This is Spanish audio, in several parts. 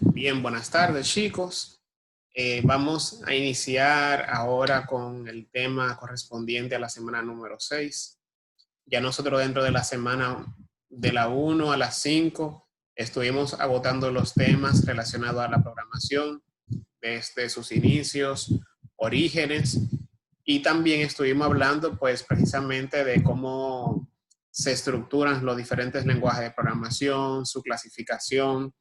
Bien, buenas tardes, chicos. Vamos a iniciar ahora con el tema correspondiente a la semana número 6. Ya nosotros dentro de la semana de la 1 a la 5 estuvimos agotando los temas relacionados a la programación desde sus inicios, orígenes, y también estuvimos hablando pues precisamente de cómo se estructuran los diferentes lenguajes de programación, su clasificación,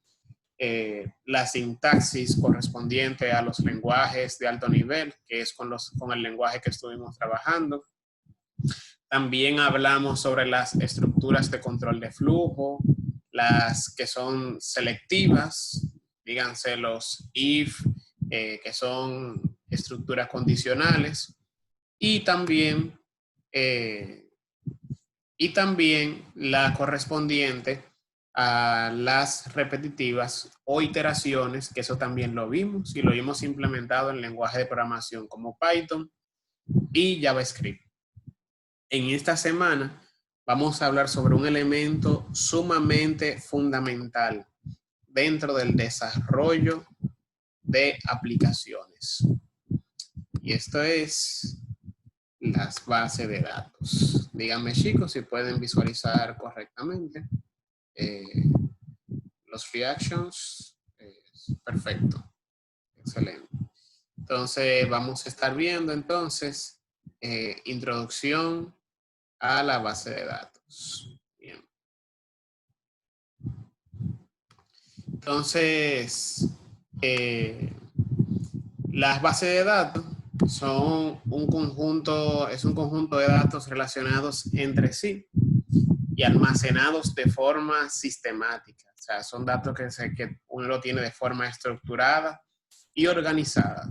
la sintaxis correspondiente a los lenguajes de alto nivel, que es con el lenguaje que estuvimos trabajando. También hablamos sobre las estructuras de control de flujo, las que son selectivas, díganse los if, que son estructuras condicionales, y también, eh, y también la correspondiente a las repetitivas o iteraciones, que eso también lo vimos y lo hemos implementado en lenguaje de programación como Python y JavaScript. En esta semana vamos a hablar sobre un elemento sumamente fundamental dentro del desarrollo de aplicaciones. Y esto es las bases de datos. Díganme, chicos, si pueden visualizar correctamente los reactions. Perfecto. Excelente. Entonces, vamos a estar viendo entonces introducción a la base de datos. Bien. Entonces, las bases de datos son un conjunto de datos relacionados entre sí y almacenados de forma sistemática. O sea, son datos que uno lo tiene de forma estructurada y organizada.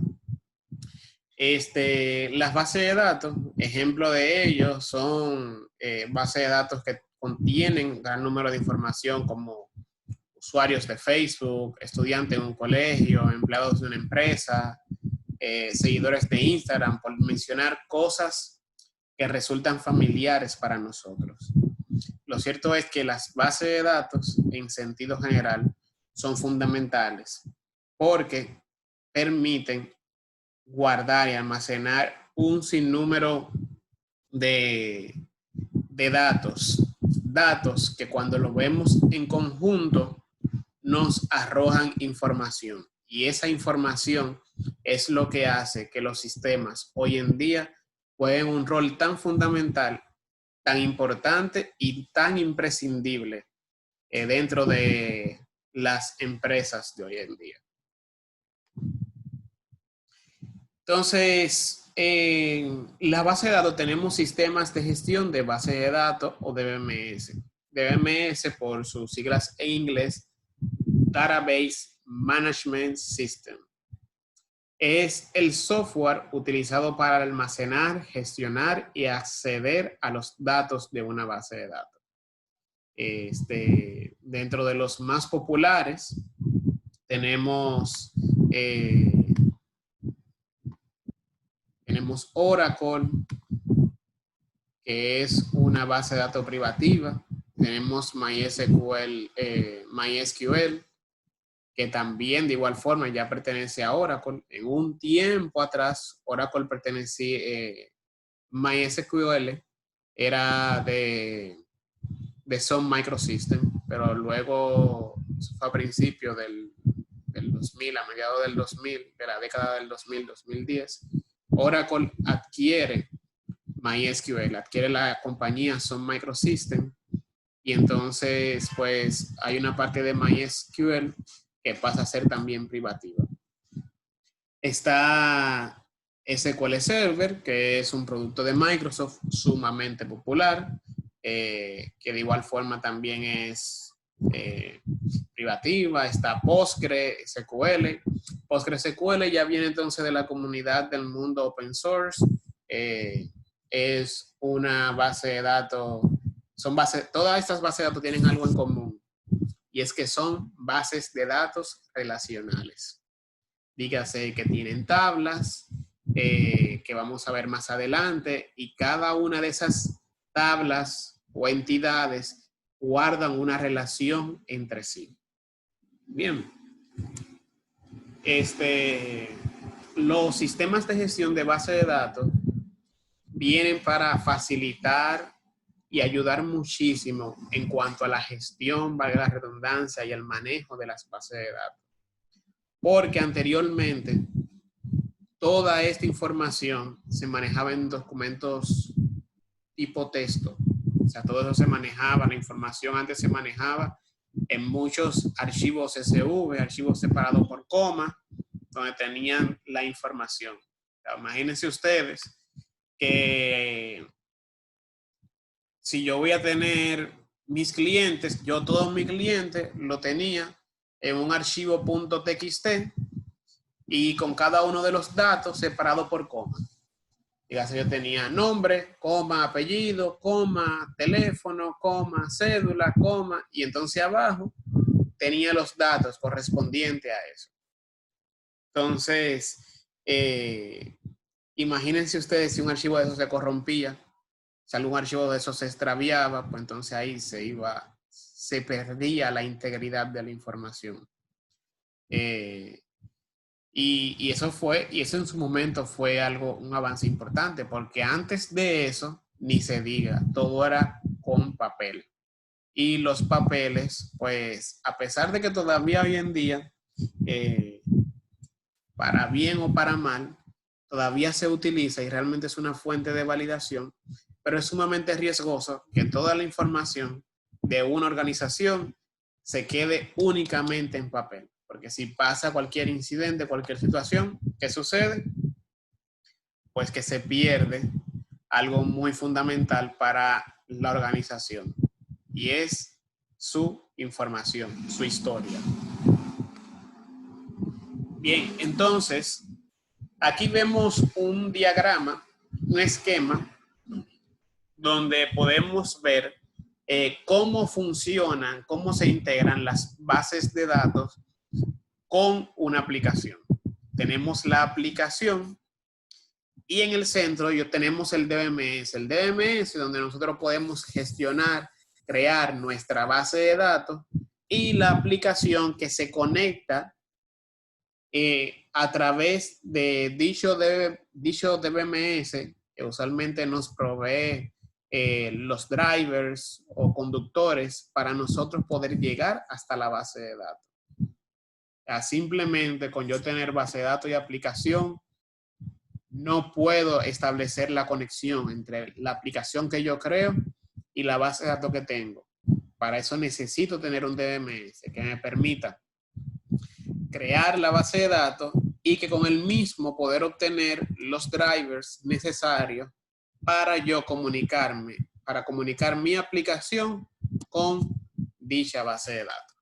Las bases de datos, ejemplo de ellos son bases de datos que contienen gran número de información como usuarios de Facebook, estudiantes en un colegio, empleados de una empresa, seguidores de Instagram, por mencionar cosas que resultan familiares para nosotros. Lo cierto es que las bases de datos, en sentido general, son fundamentales porque permiten guardar y almacenar un sinnúmero de datos que cuando lo vemos en conjunto nos arrojan información. Y esa información es lo que hace que los sistemas hoy en día jueguen un rol tan fundamental, tan importante y tan imprescindible dentro de las empresas de hoy en día. Entonces, en la base de datos tenemos sistemas de gestión de base de datos o DBMS. DBMS por sus siglas en inglés, Database Management System. Es el software utilizado para almacenar, gestionar y acceder a los datos de una base de datos. Dentro de los más populares tenemos Oracle, que es una base de datos privativa. Tenemos MySQL, que también de igual forma ya pertenece a Oracle. En un tiempo atrás, Oracle pertenecía, MySQL era de Sun Microsystems, pero luego, eso fue a principios del 2000, a mediados del 2000, de la década del 2000-2010, Oracle adquiere MySQL, adquiere la compañía Sun Microsystems, y entonces pues hay una parte de MySQL que pasa a ser también privativa. Está SQL Server, que es un producto de Microsoft sumamente popular, que de igual forma también es privativa. Está PostgreSQL. PostgreSQL ya viene entonces de la comunidad del mundo open source. Es una base de datos, todas estas bases de datos tienen algo en común, y es que son bases de datos relacionales. Dígase que tienen tablas, que vamos a ver más adelante, y cada una de esas tablas o entidades guardan una relación entre sí. Bien, los sistemas de gestión de base de datos vienen para facilitar y ayudar muchísimo en cuanto a la gestión, valga la redundancia, y el manejo de las bases de datos. Porque anteriormente toda esta información se manejaba en documentos tipo texto. O sea, todo eso se manejaba, la información antes se manejaba en muchos archivos CSV, archivos separados por coma, donde tenían la información. O sea, imagínense ustedes que si yo voy a tener mis clientes, yo todos mis clientes lo tenía en un archivo .txt y con cada uno de los datos separado por coma. Dígase, yo tenía nombre, coma, apellido, coma, teléfono, coma, cédula, coma, y entonces abajo tenía los datos correspondientes a eso. Entonces, imagínense ustedes si un archivo de esos se corrompía, si algún archivo de esos se extraviaba, pues entonces ahí se perdía la integridad de la información. Y eso en su momento fue un avance importante, porque antes de eso, ni se diga, todo era con papel. Y los papeles, pues, a pesar de que todavía hoy en día, para bien o para mal, todavía se utiliza y realmente es una fuente de validación, pero es sumamente riesgoso que toda la información de una organización se quede únicamente en papel. Porque si pasa cualquier incidente, cualquier situación, ¿qué sucede? Pues que se pierde algo muy fundamental para la organización, y es su información, su historia. Bien, entonces, aquí vemos un diagrama, un esquema, donde podemos ver cómo funcionan, cómo se integran las bases de datos con una aplicación. Tenemos la aplicación y en el centro tenemos el DBMS. El DBMS donde nosotros podemos gestionar, crear nuestra base de datos, y la aplicación que se conecta a través de dicho DBMS, que usualmente nos provee los drivers o conductores para nosotros poder llegar hasta la base de datos. Simplemente con yo tener base de datos y aplicación, no puedo establecer la conexión entre la aplicación que yo creo y la base de datos que tengo. Para eso necesito tener un DBMS que me permita crear la base de datos y que con el mismo poder obtener los drivers necesarios para yo comunicarme, para comunicar mi aplicación con dicha base de datos.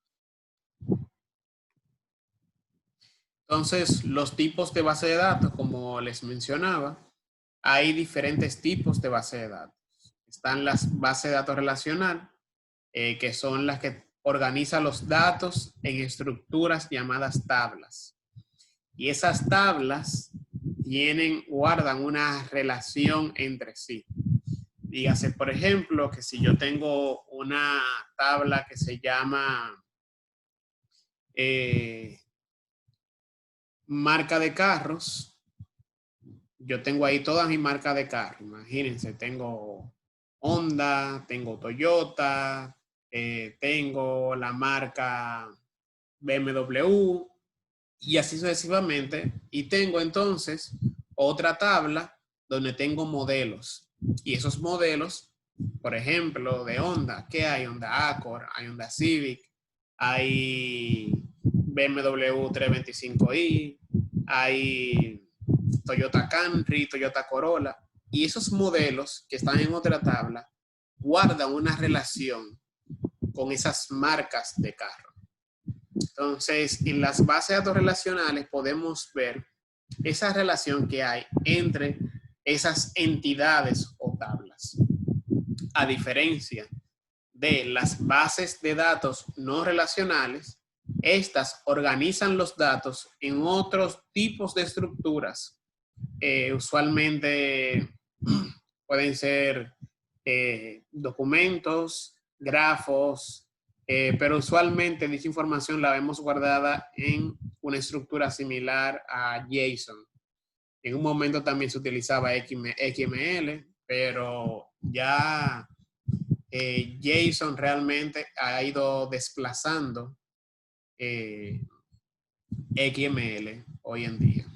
Entonces, los tipos de base de datos, como les mencionaba, hay diferentes tipos de base de datos. Están las bases de datos relacional, que son las que organizan los datos en estructuras llamadas tablas. Y esas tablas guardan una relación entre sí. Dígase, por ejemplo, que si yo tengo una tabla que se llama marca de carros, yo tengo ahí todas mis marcas de carros. Imagínense, tengo Honda, tengo Toyota, tengo la marca BMW y así sucesivamente. Y tengo entonces otra tabla donde tengo modelos. Y esos modelos, por ejemplo, de Honda, ¿qué hay? Honda Accord, hay Honda Civic, hay BMW 325i, hay Toyota Camry, Toyota Corolla. Y esos modelos que están en otra tabla guardan una relación con esas marcas de carro. Entonces, en las bases de datos relacionales podemos ver esa relación que hay entre esas entidades o tablas. A diferencia de las bases de datos no relacionales, estas organizan los datos en otros tipos de estructuras. Usualmente pueden ser documentos, grafos, pero usualmente dicha información la vemos guardada en una estructura similar a JSON. En un momento también se utilizaba XML, pero ya JSON realmente ha ido desplazando XML hoy en día.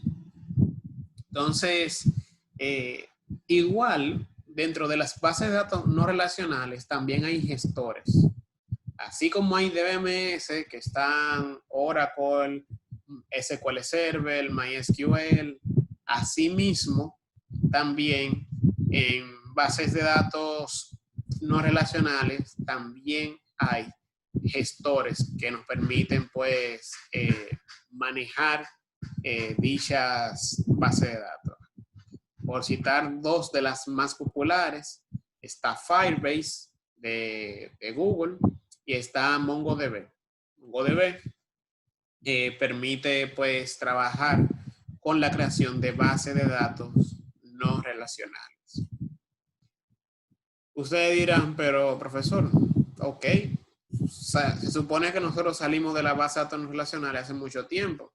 Entonces, igual, dentro de las bases de datos no relacionales también hay gestores. Así como hay DBMS que están Oracle, SQL Server, MySQL, asimismo también en bases de datos no relacionales también hay gestores que nos permiten pues manejar dichas bases de datos. Por citar dos de las más populares, está Firebase de Google y está MongoDB. MongoDB permite pues trabajar con la creación de bases de datos no relacionales. Ustedes dirán, pero profesor, ok, se supone que nosotros salimos de la base de datos no relacionales hace mucho tiempo.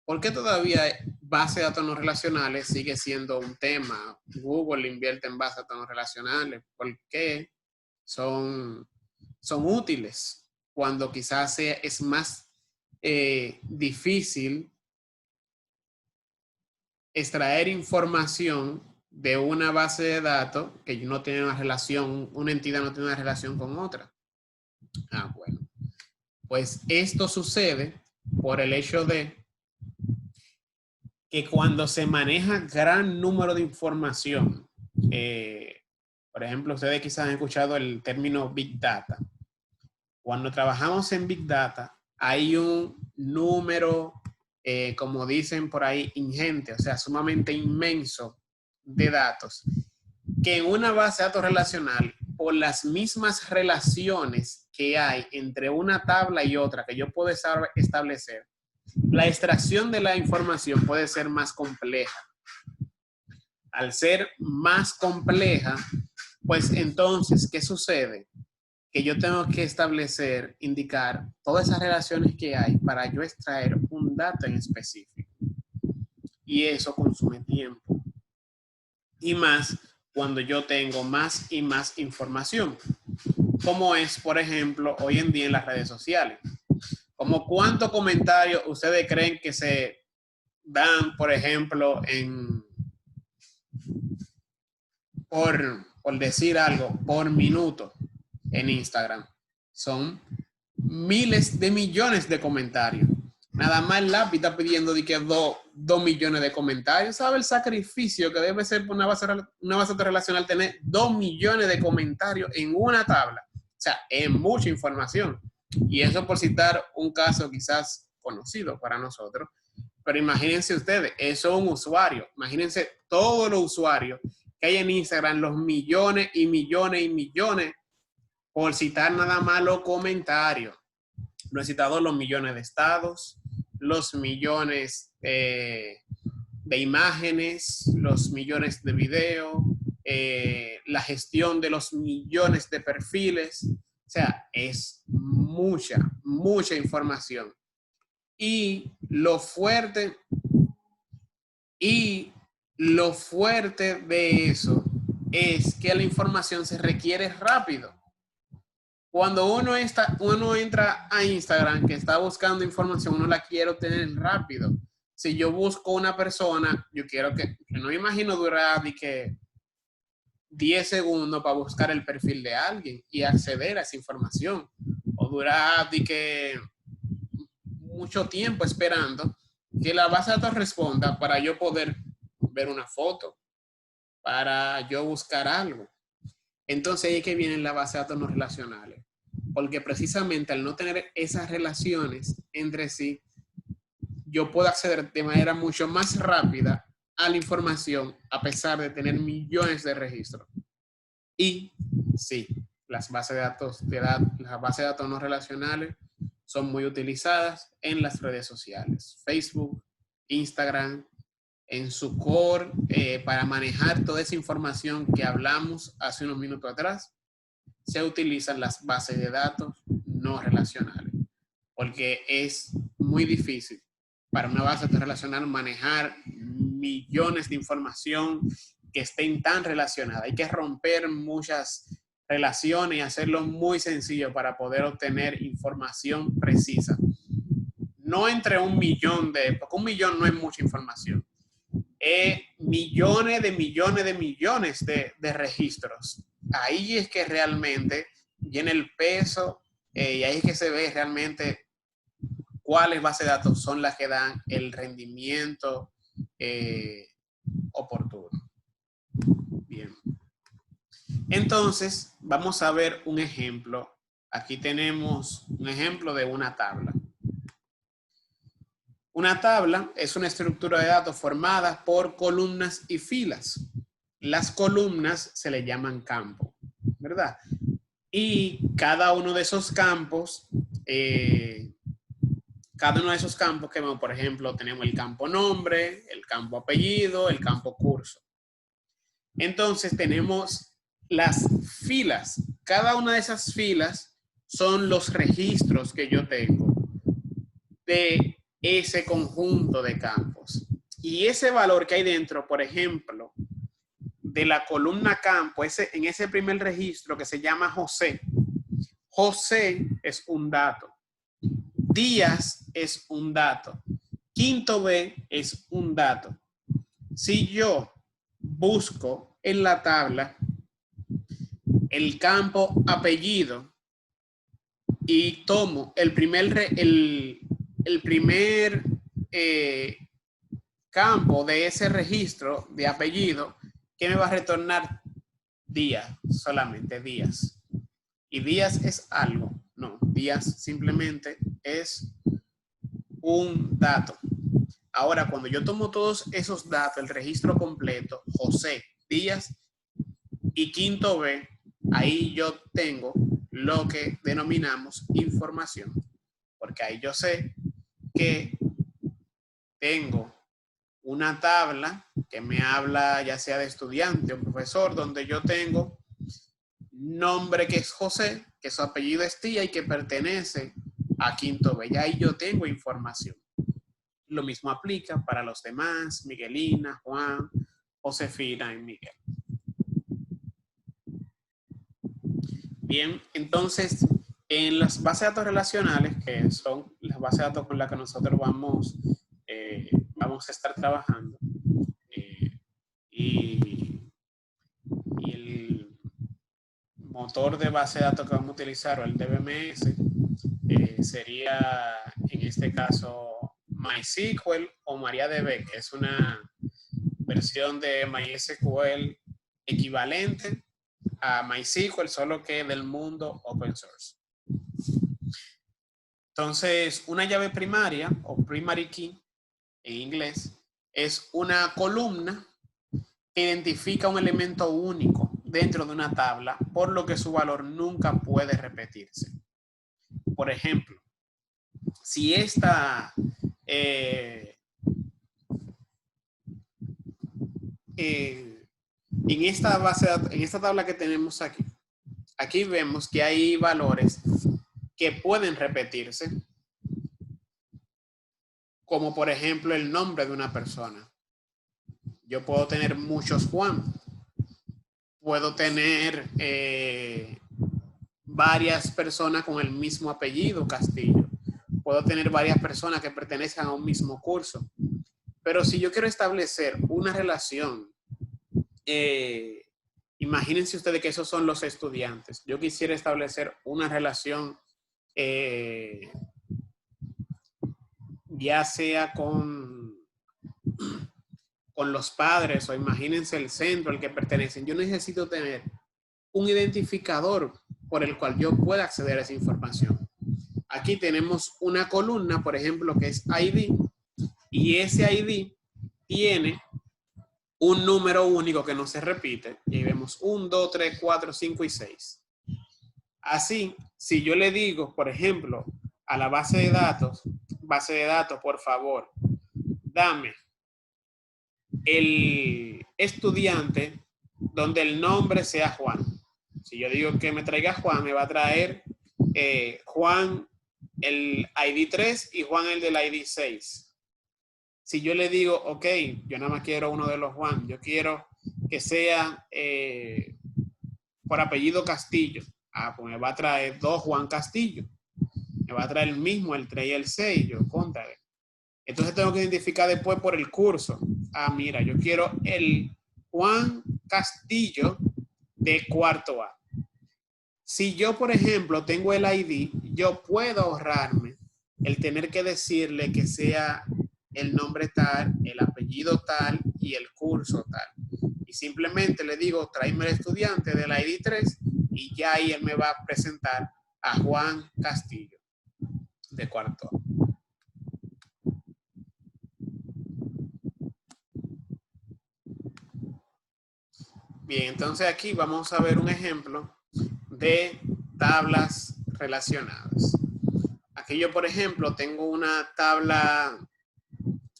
¿Por qué todavía base de datos no relacionales sigue siendo un tema? Google invierte en bases de datos no relacionales. ¿Por qué son útiles cuando quizás es más difícil extraer información de una base de datos que no tiene una relación, una entidad no tiene una relación con otra? Bueno, pues esto sucede por el hecho de que cuando se maneja gran número de información, por ejemplo, ustedes quizás han escuchado el término Big Data. Cuando trabajamos en Big Data, hay un número, como dicen por ahí, ingente, o sea, sumamente inmenso de datos, que en una base de datos relacional, por las mismas relaciones que hay entre una tabla y otra que yo puedo establecer, la extracción de la información puede ser más compleja. Al ser más compleja, pues entonces, ¿qué sucede? Que yo tengo que establecer, indicar todas esas relaciones que hay para yo extraer un dato en específico. Y eso consume tiempo. Y más cuando yo tengo más y más información. Como es, por ejemplo, hoy en día en las redes sociales. Como cuántos comentarios ustedes creen que se dan, por ejemplo, por decir algo, por minuto en Instagram. Son miles de millones de comentarios. Nada más el lápiz está pidiendo de que 2 millones de comentarios. ¿Sabe el sacrificio que debe ser por una base relacional tener 2 millones de comentarios en una tabla? O sea, es mucha información. Y eso por citar un caso quizás conocido para nosotros. Pero imagínense ustedes, eso es un usuario. Imagínense todos los usuarios que hay en Instagram, los millones y millones y millones, por citar nada más los comentarios. No he citado los millones de estados, los millones de imágenes, los millones de video, la gestión de los millones de perfiles. O sea, es mucha, mucha información. Y lo fuerte de eso es que la información se requiere rápido. Cuando uno entra a Instagram que está buscando información, uno la quiere obtener rápido. Si yo busco una persona, yo quiero que no me imagino durar de que 10 segundos para buscar el perfil de alguien y acceder a esa información. O durar de que mucho tiempo esperando que la base de datos responda para yo poder ver una foto, para yo buscar algo. Entonces ahí es que vienen las bases de datos no relacionales. Porque precisamente al no tener esas relaciones entre sí, yo puedo acceder de manera mucho más rápida a la información a pesar de tener millones de registros. Y sí, las bases de datos no relacionales son muy utilizadas en las redes sociales. Facebook, Instagram, en su core, para manejar toda esa información que hablamos hace unos minutos atrás, se utilizan las bases de datos no relacionales, porque es muy difícil para una base de datos relacional manejar millones de información que estén tan relacionadas. Hay que romper muchas relaciones y hacerlo muy sencillo para poder obtener información precisa. No entre un millón porque un millón no es mucha información. Millones de registros. Ahí es que realmente viene el peso y ahí es que se ve realmente cuáles bases de datos son las que dan el rendimiento oportuno. Bien. Entonces, vamos a ver un ejemplo. Aquí tenemos un ejemplo de una tabla. Una tabla es una estructura de datos formada por columnas y filas. Las columnas se le llaman campos, ¿verdad? Y cada uno de esos campos, que vemos, por ejemplo, tenemos el campo nombre, el campo apellido, el campo curso. Entonces tenemos las filas. Cada una de esas filas son los registros que yo tengo de ese conjunto de campos. Y ese valor que hay dentro, por ejemplo, de la columna campo, en ese primer registro que se llama José. José es un dato. Díaz es un dato. Quinto B es un dato. Si yo busco en la tabla el campo apellido y tomo el primer campo de ese registro de apellido, ¿qué me va a retornar? Díaz, solamente Díaz. ¿Y Díaz es algo? No, Díaz simplemente es un dato. Ahora, cuando yo tomo todos esos datos, el registro completo, José, Díaz y quinto B, ahí yo tengo lo que denominamos información. Porque ahí yo sé que tengo una tabla que me habla ya sea de estudiante o profesor, donde yo tengo nombre que es José, que su apellido es Tía y que pertenece a quinto B. Ya ahí yo tengo información. Lo mismo aplica para los demás, Miguelina, Juan, Josefina y Miguel. Bien, entonces, en las bases de datos relacionales, que son las bases de datos con las que nosotros vamos a estar trabajando, y el motor de base de datos que vamos a utilizar, o el DBMS, sería en este caso MySQL o MariaDB, que es una versión de MySQL equivalente a MySQL, solo que del mundo open source. Entonces, una llave primaria o primary key en inglés es una columna que identifica un elemento único dentro de una tabla, por lo que su valor nunca puede repetirse. Por ejemplo, si esta en esta base de datos, en esta tabla que tenemos aquí vemos que hay valores que pueden repetirse, como por ejemplo el nombre de una persona. Yo puedo tener muchos Juan, puedo tener varias personas con el mismo apellido Castillo, puedo tener varias personas que pertenezcan a un mismo curso. Pero si yo quiero establecer una relación, imagínense ustedes que esos son los estudiantes. Yo quisiera establecer una relación, ya sea con los padres, o imagínense el centro al que pertenecen. Yo necesito tener un identificador por el cual yo pueda acceder a esa información. Aquí tenemos una columna, por ejemplo, que es ID, y ese ID tiene un número único que no se repite. Y ahí vemos 1, 2, 3, 4, 5 y 6. Así, si yo le digo, por ejemplo, a la base de datos, por favor, dame el estudiante donde el nombre sea Juan. Si yo digo que me traiga Juan, me va a traer Juan el ID 3 y Juan el del ID 6. Si yo le digo, ok, yo nada más quiero uno de los Juan, yo quiero que sea por apellido Castillo. Ah, pues me va a traer 2 Juan Castillo. Me va a traer el mismo, el 3 y el 6. Yo, contale. Entonces tengo que identificar después por el curso. Ah, mira, yo quiero el Juan Castillo de cuarto A. Si yo, por ejemplo, tengo el ID, yo puedo ahorrarme el tener que decirle que sea el nombre tal, el apellido tal y el curso tal. Y simplemente le digo, tráeme el estudiante del ID 3 y ya ahí él me va a presentar a Juan Castillo de cuarto A. Bien, entonces aquí vamos a ver un ejemplo de tablas relacionadas. Aquí yo, por ejemplo, tengo una tabla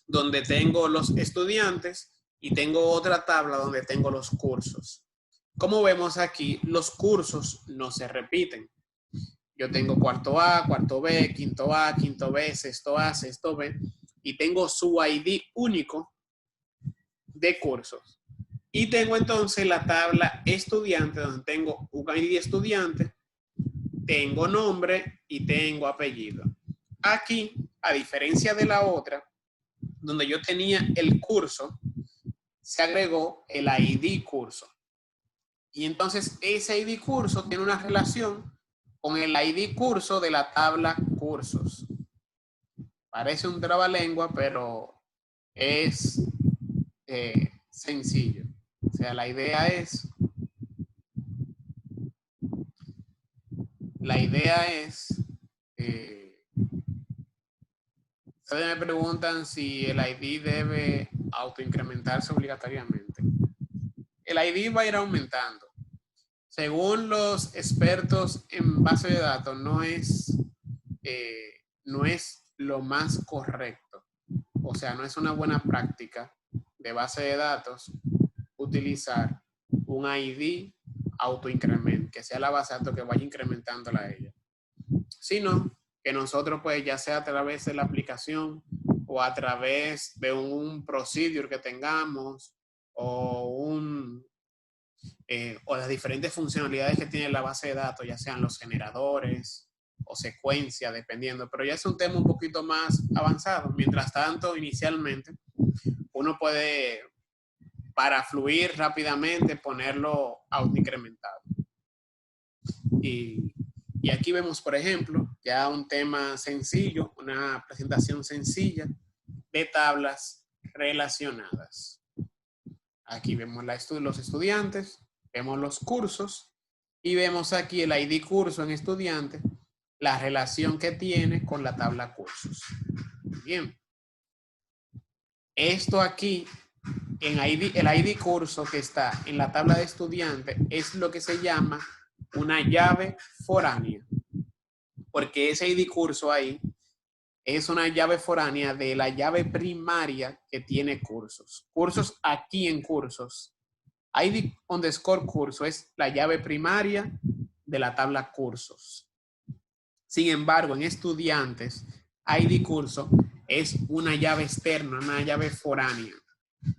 donde tengo los estudiantes y tengo otra tabla donde tengo los cursos. Como vemos aquí, los cursos no se repiten. Yo tengo cuarto A, cuarto B, quinto A, quinto B, sexto A, sexto B, y tengo su ID único de cursos. Y tengo entonces la tabla estudiante, donde tengo un ID estudiante, tengo nombre y tengo apellido. Aquí, a diferencia de la otra, donde yo tenía el curso, se agregó el ID curso. Y entonces ese ID curso tiene una relación con el ID curso de la tabla cursos. Parece un trabalengua, pero es sencillo. O sea, la idea es ustedes me preguntan si el ID debe autoincrementarse obligatoriamente. El ID va a ir aumentando. Según los expertos en base de datos, no es lo más correcto. O sea, no es una buena práctica de base de datos utilizar un ID autoincrement, que sea la base de datos que vaya incrementándola a ella. Sino que nosotros, pues, ya sea a través de la aplicación o a través de un procedure que tengamos o las diferentes funcionalidades que tiene la base de datos, ya sean los generadores o secuencia, dependiendo, pero ya es un tema un poquito más avanzado. Mientras tanto, inicialmente, uno puede, para fluir rápidamente, ponerlo autoincrementado. Y aquí vemos, por ejemplo, ya un tema sencillo, una presentación sencilla de tablas relacionadas. Aquí vemos los estudiantes, vemos los cursos y vemos aquí el ID curso en estudiante, la relación que tiene con la tabla cursos. Bien. Esto aquí, el ID curso que está en la tabla de estudiante es lo que se llama una llave foránea. Porque ese ID curso ahí es una llave foránea de la llave primaria que tiene cursos. Cursos aquí en cursos. ID underscore curso es la llave primaria de la tabla cursos. Sin embargo, en estudiantes, ID curso es una llave externa, una llave foránea.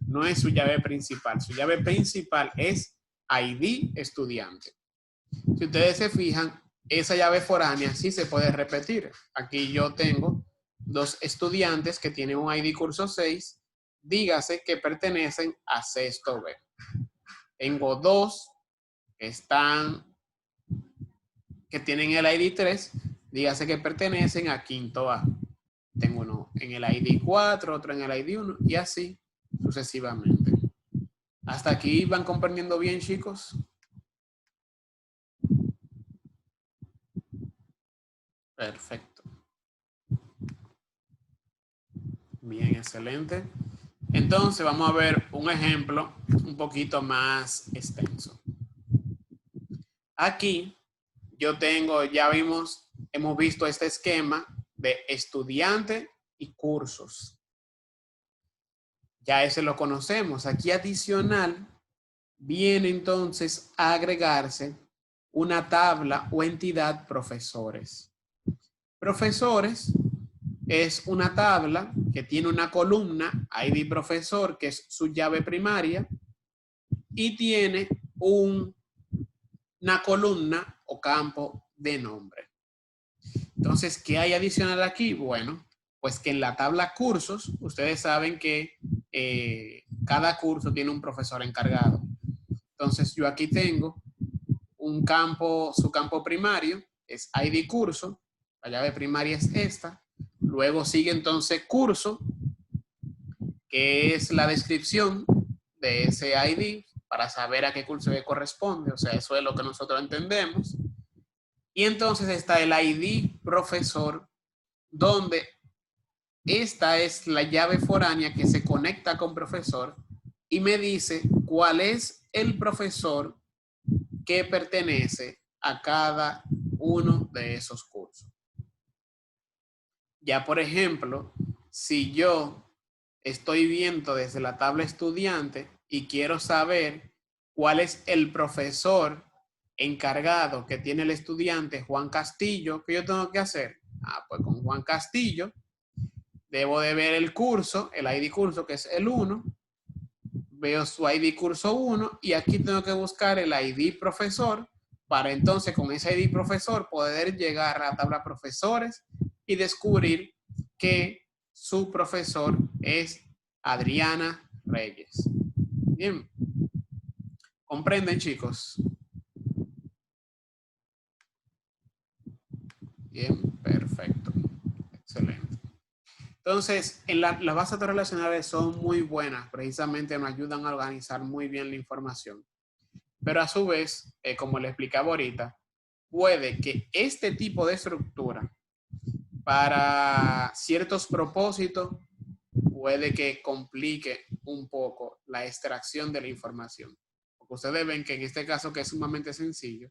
No es su llave principal. Su llave principal es ID estudiante. Si ustedes se fijan, esa llave foránea sí se puede repetir. Aquí yo tengo 2 estudiantes que tienen un ID curso 6, dígase que pertenecen a sexto B. Tengo 2 que tienen el ID 3, dígase que pertenecen a quinto A. Tengo uno en el ID 4, otro en el ID 1 y así sucesivamente. ¿Hasta aquí van comprendiendo bien, chicos? Perfecto. Bien, excelente. Entonces vamos a ver un ejemplo un poquito más extenso. Aquí yo tengo, hemos visto este esquema de estudiante y cursos. Ya ese lo conocemos. Aquí adicional viene entonces a agregarse una tabla o entidad profesores. Profesores es una tabla que tiene una columna, ID profesor, que es su llave primaria, y tiene una columna o campo de nombre. Entonces, ¿qué hay adicional aquí? Bueno, pues que en la tabla cursos, ustedes saben que cada curso tiene un profesor encargado. Entonces, yo aquí tengo un campo, su campo primario es ID curso, la llave primaria es esta. Luego sigue entonces curso, que es la descripción de ese ID para saber a qué curso le corresponde. O sea, eso es lo que nosotros entendemos. Y entonces está el ID profesor, donde esta es la llave foránea que se conecta con profesor y me dice cuál es el profesor que pertenece a cada uno de esos cursos. Ya, por ejemplo, si yo estoy viendo desde la tabla estudiante y quiero saber cuál es el profesor encargado que tiene el estudiante Juan Castillo, ¿qué yo tengo que hacer? Pues con Juan Castillo debo de ver el curso, el ID curso que es el 1, veo su ID curso 1 y aquí tengo que buscar el ID profesor para entonces con ese ID profesor poder llegar a la tabla profesores y descubrir que su profesor es Adriana Reyes. Bien, ¿comprenden, chicos? Bien, perfecto. Excelente. Entonces, las bases de datos relacionales son muy buenas, precisamente nos ayudan a organizar muy bien la información. Pero a su vez, como le explicaba ahorita, puede que este tipo de estructura para ciertos propósitos puede que complique un poco la extracción de la información. Porque ustedes ven que en este caso, que es sumamente sencillo,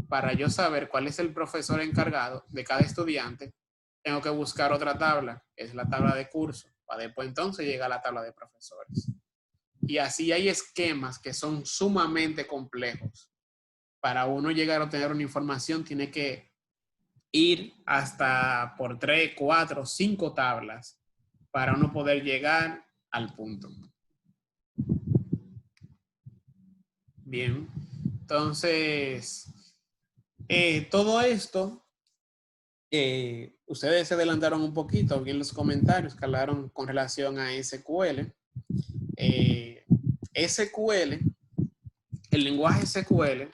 para yo saber cuál es el profesor encargado de cada estudiante, tengo que buscar otra tabla, que es la tabla de curso, para después entonces llegar a la tabla de profesores. Y así hay esquemas que son sumamente complejos. Para uno llegar a obtener una información, tiene que ir hasta por 3, 4, 5 tablas para uno poder llegar al punto. Bien, entonces, todo esto, ustedes se adelantaron un poquito, vi en los comentarios que hablaron con relación a SQL. SQL, el lenguaje SQL,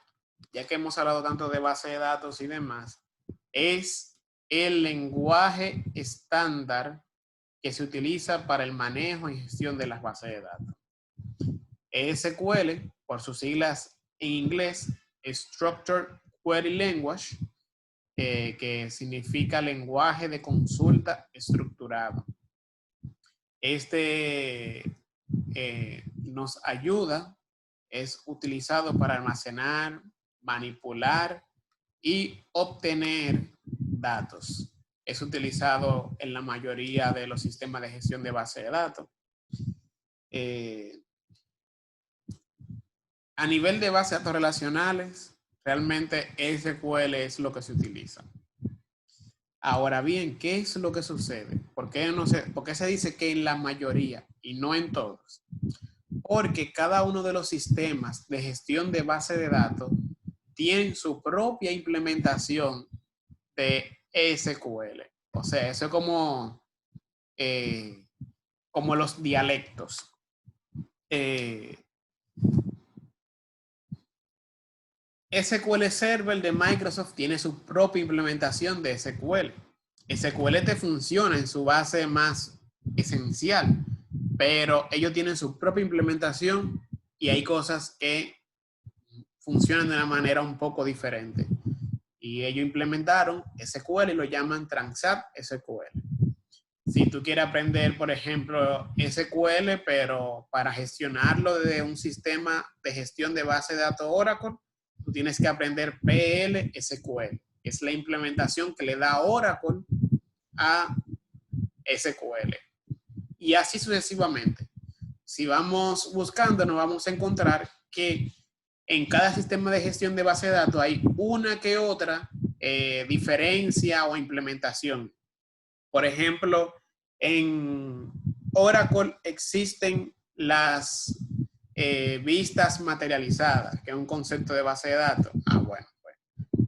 ya que hemos hablado tanto de base de datos y demás, es el lenguaje estándar que se utiliza para el manejo y gestión de las bases de datos. SQL, por sus siglas en inglés, Structured Query Language, que significa lenguaje de consulta estructurado. Este nos ayuda, es utilizado para almacenar, manipular y obtener datos. Es utilizado en la mayoría de los sistemas de gestión de base de datos. A nivel de base de datos relacionales, realmente SQL es lo que se utiliza. Ahora bien, ¿qué es lo que sucede? ¿Por qué se dice que en la mayoría y no en todos? Porque cada uno de los sistemas de gestión de base de datos tienen su propia implementación de SQL. O sea, eso es como los dialectos. SQL Server de Microsoft tiene su propia implementación de SQL. SQL te funciona en su base más esencial, pero ellos tienen su propia implementación y hay cosas que funcionan de una manera un poco diferente. Y ellos implementaron SQL y lo llaman Transact SQL. Si tú quieres aprender, por ejemplo, SQL, pero para gestionarlo desde un sistema de gestión de base de datos Oracle, tú tienes que aprender PL SQL. Es la implementación que le da Oracle a SQL. Y así sucesivamente. Si vamos buscando, nos vamos a encontrar que en cada sistema de gestión de base de datos hay una que otra diferencia o implementación. Por ejemplo, en Oracle existen las vistas materializadas, que es un concepto de base de datos. Bueno, pues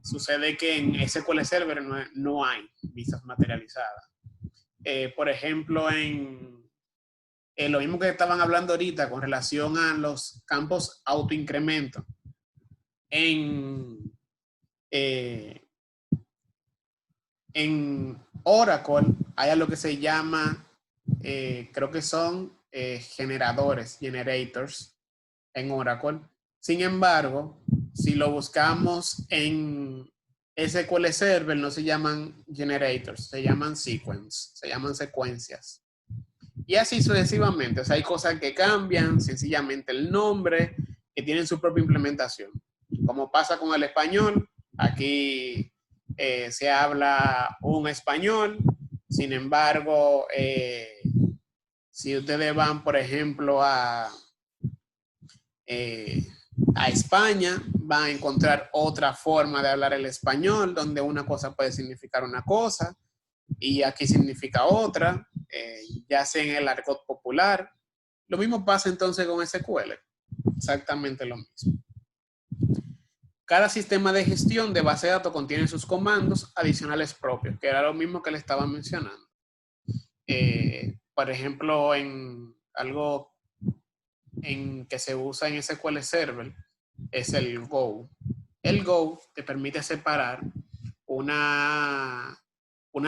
sucede que en SQL Server no hay vistas materializadas. Por ejemplo, en lo mismo que estaban hablando ahorita con relación a los campos autoincremento. En Oracle hay lo que se llama, creo que son generators, en Oracle. Sin embargo, si lo buscamos en SQL Server, no se llaman generators, se llaman secuencias. Y así sucesivamente. O sea, hay cosas que cambian, sencillamente el nombre, que tienen su propia implementación. Como pasa con el español, aquí se habla un español, sin embargo, si ustedes van, por ejemplo, a España, van a encontrar otra forma de hablar el español, donde una cosa puede significar una cosa y aquí significa otra, ya sea en el argot popular. Lo mismo pasa entonces con SQL, exactamente lo mismo. Cada sistema de gestión de base de datos contiene sus comandos adicionales propios, que era lo mismo que le estaba mencionando. Por ejemplo, en algo que se usa en SQL Server es el Go. El Go te permite separar una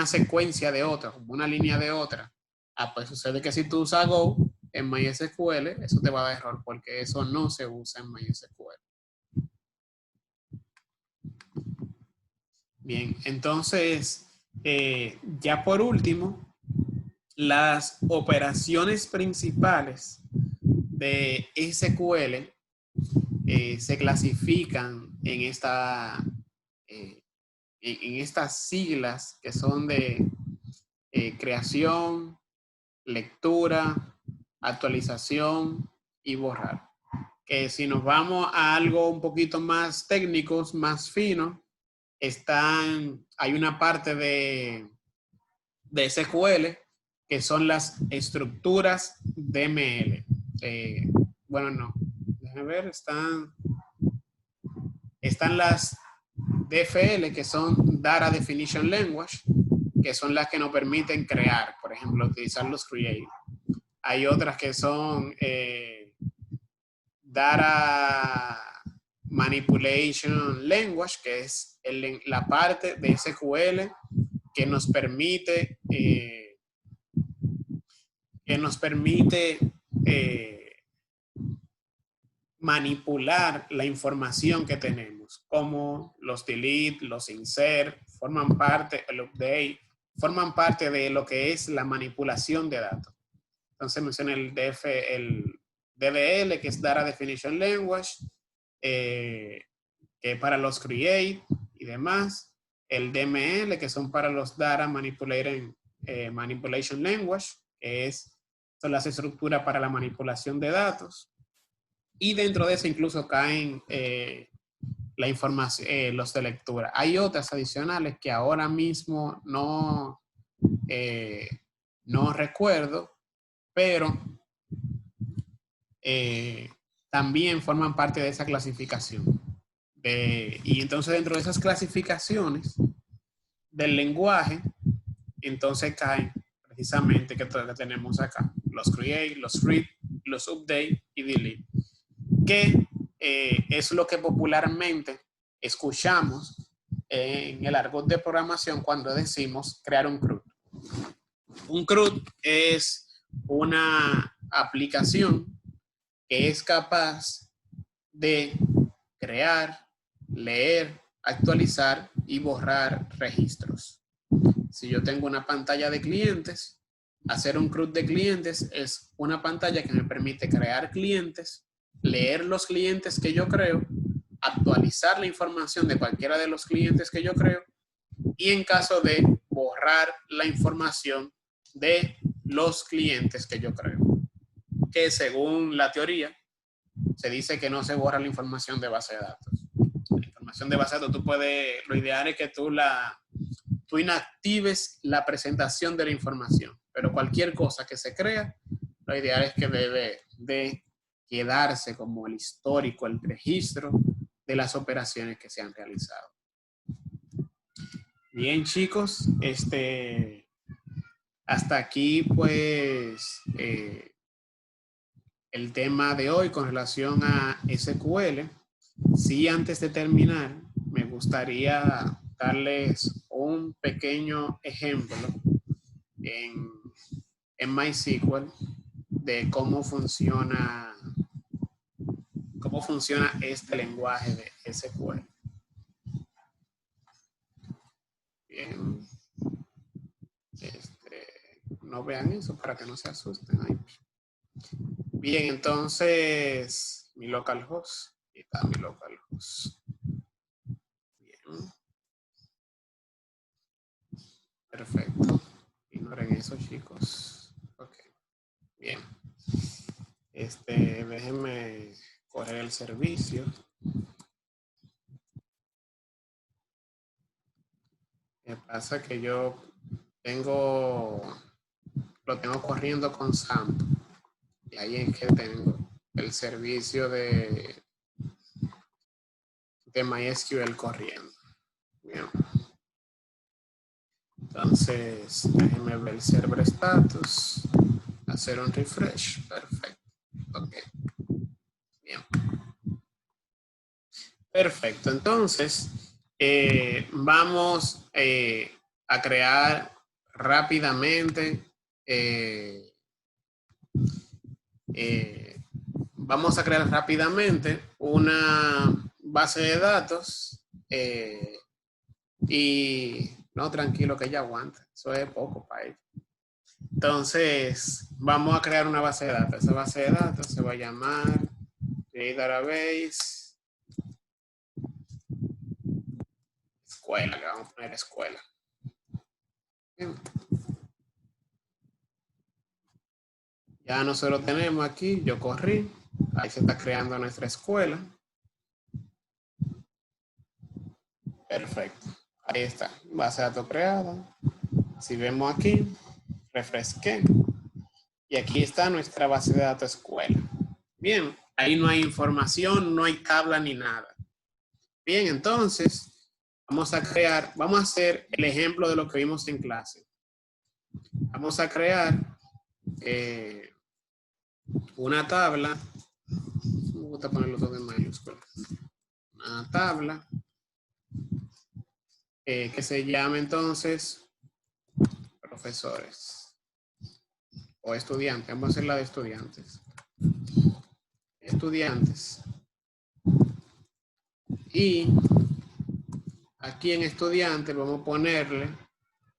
secuencia de otra, una línea de otra. Pues sucede que si tú usas Go en MySQL, eso te va a dar error porque eso no se usa en MySQL. Bien, entonces, ya por último, las operaciones principales de SQL se clasifican en estas siglas que son de creación, lectura, actualización y borrar. Que si nos vamos a algo un poquito más técnicos, más fino, hay una parte de SQL que son las estructuras DML. Bueno, no. Déjenme ver, están las DFL, que son Data Definition Language, que son las que nos permiten crear, por ejemplo, utilizar los create. Hay otras que son Data Manipulation Language, que es la parte de SQL que nos permite manipular la información que tenemos, como los delete, los insert, forman parte, el update, forman parte de lo que es la manipulación de datos. Entonces menciona el DDL, que es Data Definition Language, que es para los create y demás. El DML, que son para los Data Manipulation Language, que son las estructuras para la manipulación de datos. Y dentro de eso incluso caen la información, los de lectura. Hay otras adicionales que ahora mismo no recuerdo, pero también forman parte de esa clasificación. Y entonces dentro de esas clasificaciones del lenguaje, entonces caen precisamente que tenemos acá, los create, los read, los update y delete, que es lo que popularmente escuchamos en el argot de programación cuando decimos crear un CRUD. Un CRUD es una aplicación que es capaz de crear, leer, actualizar y borrar registros. Si yo tengo una pantalla de clientes, hacer un CRUD de clientes es una pantalla que me permite crear clientes, leer los clientes que yo creo, actualizar la información de cualquiera de los clientes que yo creo y en caso de borrar la información de los clientes que yo creo. Que según la teoría, se dice que no se borra la información de base de datos. La información de base de datos, lo ideal es que tú la tú inactives la presentación de la información. Pero cualquier cosa que se crea, lo ideal es que debe de quedarse como el histórico, el registro de las operaciones que se han realizado. Bien, chicos, hasta aquí pues el tema de hoy con relación a SQL. Sí, antes de terminar, me gustaría darles un pequeño ejemplo en MySQL de cómo funciona este lenguaje de SQL. Bien. No vean eso para que no se asusten. Ahí. Bien, entonces, mi localhost. Aquí está mi localhost. Bien. Perfecto. Ignoren eso, chicos. Ok. Bien. Déjenme correr el servicio. Me pasa que yo lo tengo corriendo con SAMP. Y ahí es que tengo el servicio de MySQL corriendo. Bien. Entonces, déjenme ver el server status, hacer un refresh. Perfecto. Ok. Bien. Perfecto. Entonces, vamos a crear rápidamente. Vamos a crear rápidamente una base de datos y no, tranquilo que ella aguanta, eso es poco para ella. Entonces, vamos a crear una base de datos. Esa base de datos se va a llamar Database Escuela, le vamos a poner escuela. Bien. Ya nosotros tenemos aquí, yo corrí, ahí se está creando nuestra escuela. Perfecto, ahí está, base de datos creada. Si vemos aquí, refresqué. Y aquí está nuestra base de datos escuela. Bien, ahí no hay información, no hay tabla ni nada. Bien, entonces, vamos a hacer el ejemplo de lo que vimos en clase. Vamos a crear una tabla. Me gusta ponerlo todo en mayúsculas. Una tabla que se llama entonces profesores o estudiantes. Vamos a hacer la de estudiantes. Estudiantes. Y aquí en estudiantes vamos a ponerle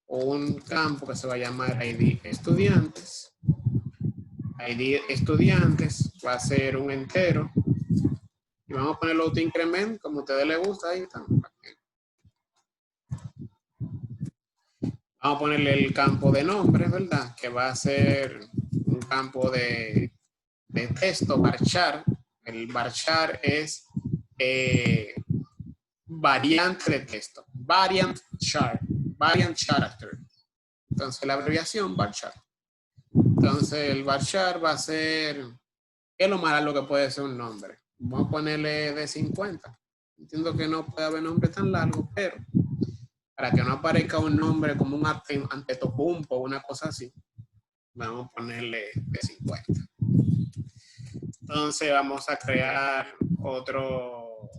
un campo que se va a llamar ID estudiantes. ID estudiantes va a ser un entero. Y vamos a ponerlo autoincrement, como a ustedes les gusta. Ahí está. Vamos a ponerle el campo de nombre, ¿verdad? Que va a ser un campo de texto, varchar. El varchar es variante de texto. Variant character. Entonces la abreviación varchar. Entonces el varchar va a ser, ¿qué es lo más largo que puede ser un nombre? Vamos a ponerle de 50. Entiendo que no puede haber nombre tan largo, pero para que no aparezca un nombre como un Antetokounmpo o una cosa así, vamos a ponerle de 50. Entonces vamos a crear otro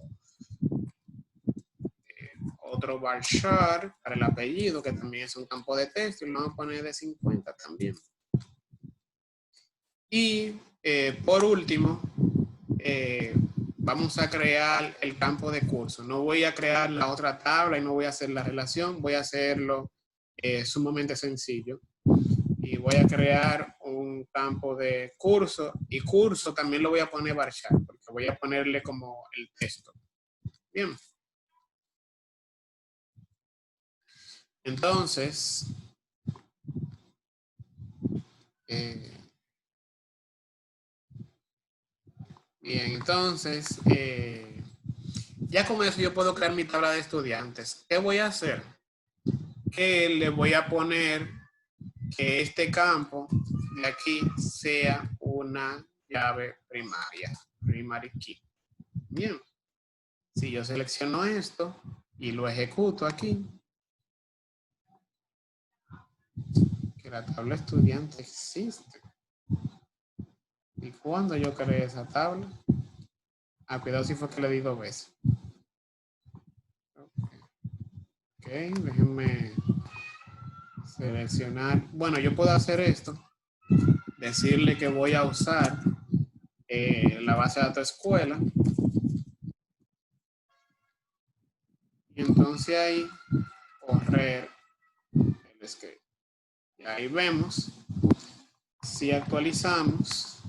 varchar para el apellido, que también es un campo de texto, y lo vamos a poner de 50 también. Y por último, vamos a crear el campo de curso. No voy a crear la otra tabla y no voy a hacer la relación, voy a hacerlo sumamente sencillo. Y voy a crear un campo de curso, y curso también lo voy a poner varchar, porque voy a ponerle como el texto. Bien. Entonces, bien, entonces, ya con eso yo puedo crear mi tabla de estudiantes. ¿Qué voy a hacer? que le voy a poner que este campo de aquí sea una llave primaria, primary key. Bien, si yo selecciono esto y lo ejecuto aquí, que la tabla estudiante existe. ¿Y cuándo yo creé esa tabla? Ah, cuidado si fue que le di 2 veces. Ok, déjenme seleccionar. Bueno, yo puedo hacer esto. Decirle que voy a usar la base de datos escuela. Y entonces ahí correr el script. Y ahí vemos. Si actualizamos,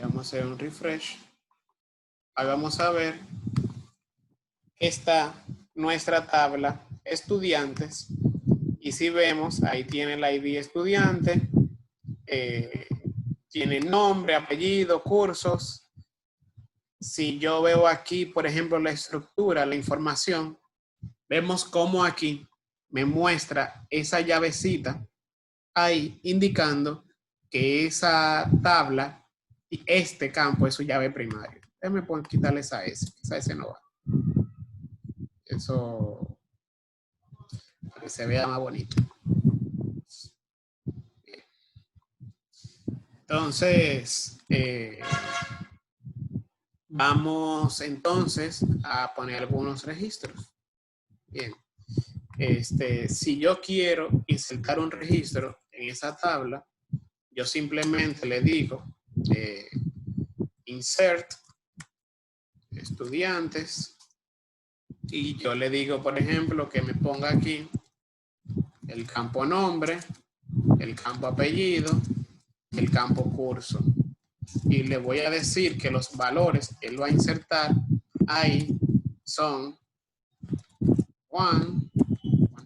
vamos a hacer un refresh. Ahí vamos a ver que está nuestra tabla estudiantes. Y si vemos, ahí tiene el ID estudiante, tiene nombre, apellido, cursos. Si yo veo aquí, por ejemplo, la estructura, la información, vemos cómo aquí me muestra esa llavecita ahí indicando que esa tabla y este campo es su llave primaria. Déjame quitarle esa S no va. Eso para que se vea más bonito. Entonces, vamos entonces a poner algunos registros. Bien. Si yo quiero insertar un registro en esa tabla, yo simplemente le digo insert estudiantes y yo le digo, por ejemplo, que me ponga aquí el campo nombre, el campo apellido, el campo curso. Y le voy a decir que los valores que él va a insertar ahí son Juan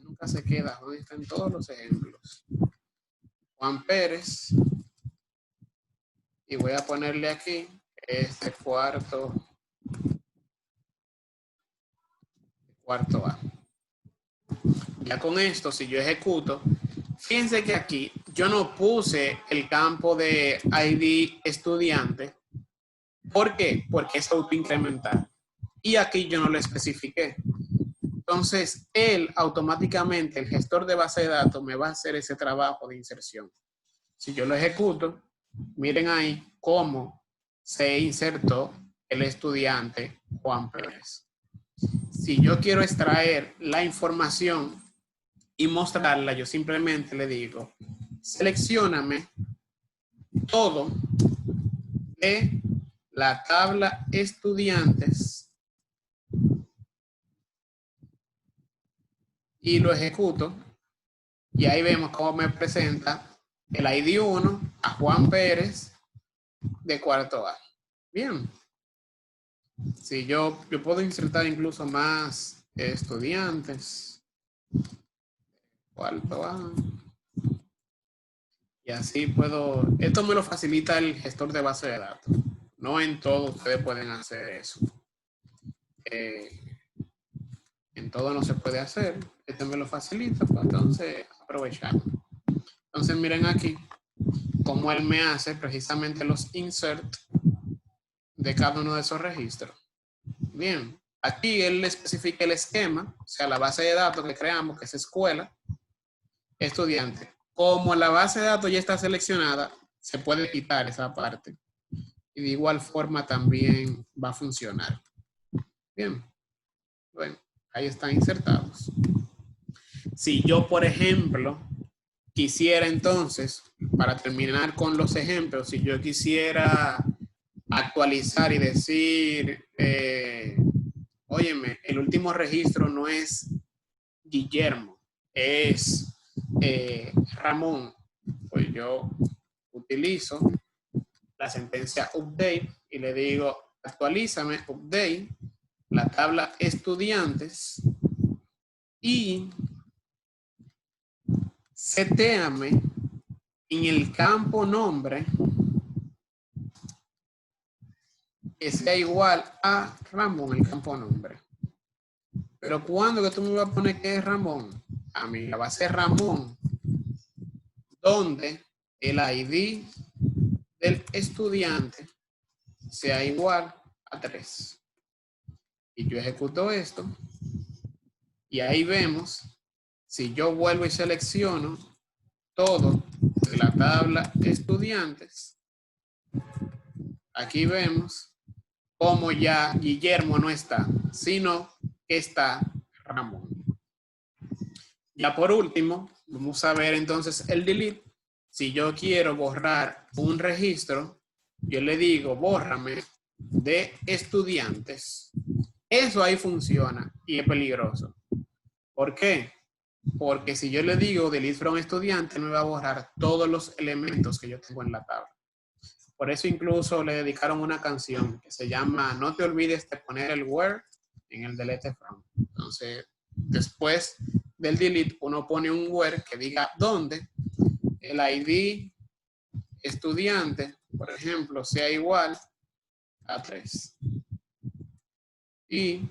nunca se queda, Juan está en todos los ejemplos. Juan Pérez. Y voy a ponerle aquí este cuarto A. Ya con esto, si yo ejecuto, fíjense que aquí yo no puse el campo de ID estudiante. ¿Por qué? Porque es autoincremental. Y aquí yo no lo especifiqué. Entonces, él automáticamente, el gestor de base de datos, me va a hacer ese trabajo de inserción. Si yo lo ejecuto, miren ahí cómo se insertó el estudiante Juan Pérez. Si yo quiero extraer la información y mostrarla, yo simplemente le digo, seleccióname todo de la tabla estudiantes y lo ejecuto. Y ahí vemos cómo me presenta el ID 1 a Juan Pérez de cuarto A. Bien. Si yo puedo insertar incluso más estudiantes. Cuarto A. Y así puedo, esto me lo facilita el gestor de base de datos. No en todo ustedes pueden hacer eso. En todo no se puede hacer. Este me lo facilita, pues entonces aprovechamos. Entonces miren aquí cómo él me hace precisamente los insert de cada uno de esos registros. Bien, aquí él le especifica el esquema, o sea, la base de datos que creamos, que es escuela, estudiante. Como la base de datos ya está seleccionada, se puede quitar esa parte. Y de igual forma también va a funcionar. Bien, bueno, ahí están insertados. Si yo, por ejemplo, quisiera entonces, para terminar con los ejemplos, si yo quisiera actualizar y decir, óyeme, el último registro no es Guillermo, es Ramón, pues yo utilizo la sentencia update y le digo, actualízame, update, la tabla estudiantes y setéame en el campo nombre que sea igual a Ramón, el campo nombre. Pero ¿cuándo que tú me vas a poner que es Ramón? Amiga, va a ser Ramón, donde el ID del estudiante sea igual a 3. Y yo ejecuto esto. Y ahí vemos, si yo vuelvo y selecciono todo de la tabla estudiantes, aquí vemos cómo ya Guillermo no está, sino que está Ramón. Ya por último, vamos a ver entonces el delete. Si yo quiero borrar un registro, yo le digo, bórrame de estudiantes. Eso ahí funciona y es peligroso. ¿Por qué? Porque si yo le digo delete from estudiante, me va a borrar todos los elementos que yo tengo en la tabla. Por eso incluso le dedicaron una canción que se llama No te olvides de poner el where en el delete from. Entonces, después del delete, uno pone un where que diga dónde el ID estudiante, por ejemplo, sea igual a 3. Y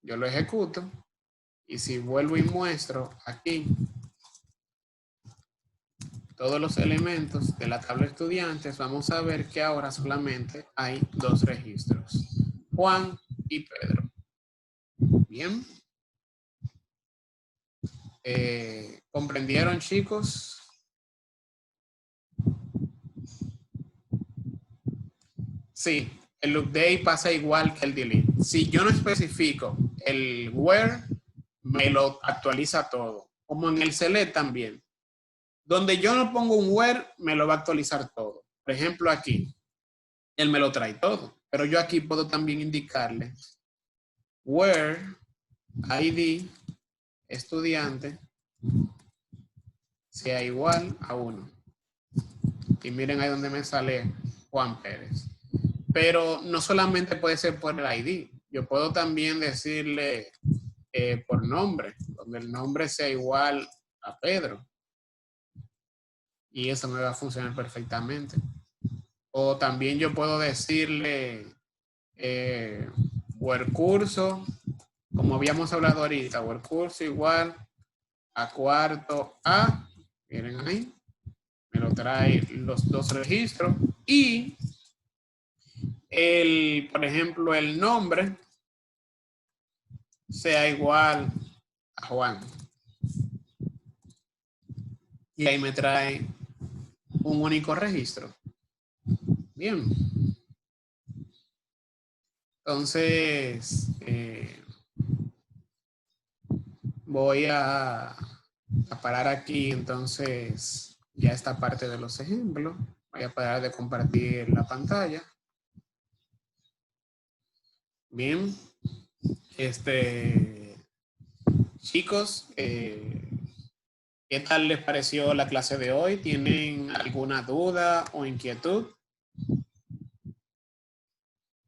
yo lo ejecuto. Y si vuelvo y muestro aquí todos los elementos de la tabla estudiantes, vamos a ver que ahora solamente hay 2 registros, Juan y Pedro. Bien. ¿Comprendieron, chicos? Sí, el update pasa igual que el delete. Si yo no especifico el where, me lo actualiza todo. Como en el select también. Donde yo no pongo un where, me lo va a actualizar todo. Por ejemplo, aquí, él me lo trae todo. Pero yo aquí puedo también indicarle where ID estudiante sea igual a 1. Y miren ahí donde me sale Juan Pérez. Pero no solamente puede ser por el ID. Yo puedo también decirle por nombre, donde el nombre sea igual a Pedro. Y eso me va a funcionar perfectamente. O también yo puedo decirle where curso, como habíamos hablado ahorita, where curso igual a cuarto A. Miren ahí. Me lo trae los 2 registros. Y por ejemplo, el nombre sea igual a Juan. Y ahí me trae un único registro. Bien. Entonces, voy a parar aquí entonces ya esta parte de los ejemplos. Voy a parar de compartir la pantalla. Bien. Chicos, ¿qué tal les pareció la clase de hoy? ¿Tienen alguna duda o inquietud?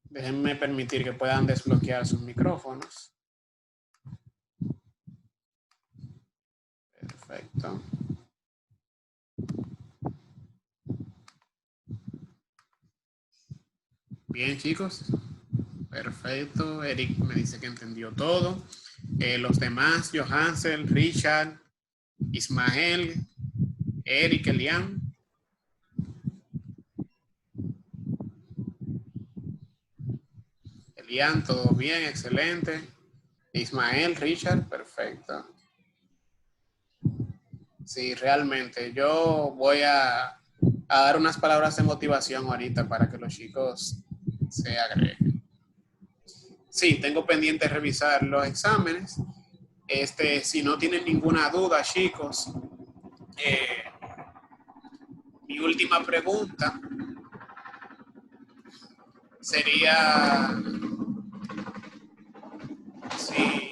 Déjenme permitir que puedan desbloquear sus micrófonos. Perfecto. Bien, chicos. Perfecto. Eric me dice que entendió todo. Los demás, Johansel, Richard, Ismael, Eric, Elian. Elian, todo bien, excelente. Ismael, Richard, perfecto. Sí, realmente. Yo voy a dar unas palabras de motivación ahorita para que los chicos se agreguen. Sí, tengo pendiente revisar los exámenes. Si no tienen ninguna duda, chicos, mi última pregunta sería si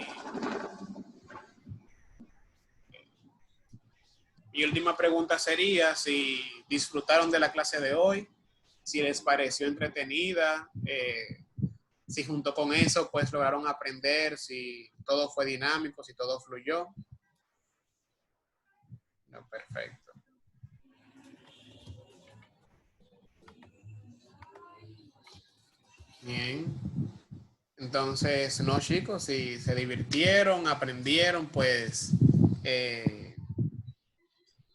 mi última pregunta sería si disfrutaron de la clase de hoy, si les pareció entretenida, si junto con eso pues lograron aprender, si todo fue dinámico, si todo fluyó. No, perfecto. Bien. Entonces, no, chicos, si se divirtieron, aprendieron, pues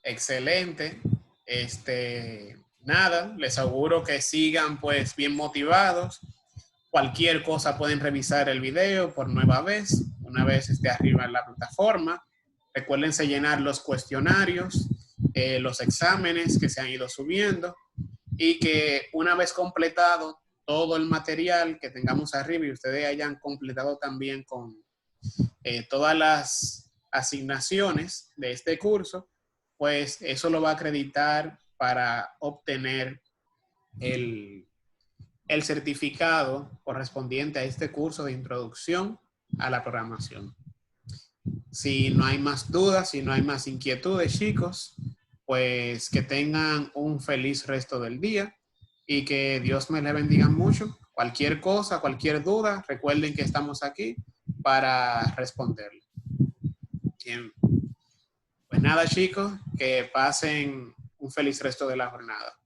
excelente. Nada, les auguro que sigan pues bien motivados. Cualquier cosa pueden revisar el video por nueva vez, una vez esté arriba en la plataforma. Recuérdense llenar los cuestionarios, los exámenes que se han ido subiendo y que una vez completado todo el material que tengamos arriba y ustedes hayan completado también con todas las asignaciones de este curso, pues eso lo va a acreditar para obtener el certificado correspondiente a este curso de introducción a la programación. Si no hay más dudas, si no hay más inquietudes, chicos, pues que tengan un feliz resto del día y que Dios me le bendiga mucho. Cualquier cosa, cualquier duda, recuerden que estamos aquí para responderle. Bien. Pues nada, chicos, que pasen un feliz resto de la jornada.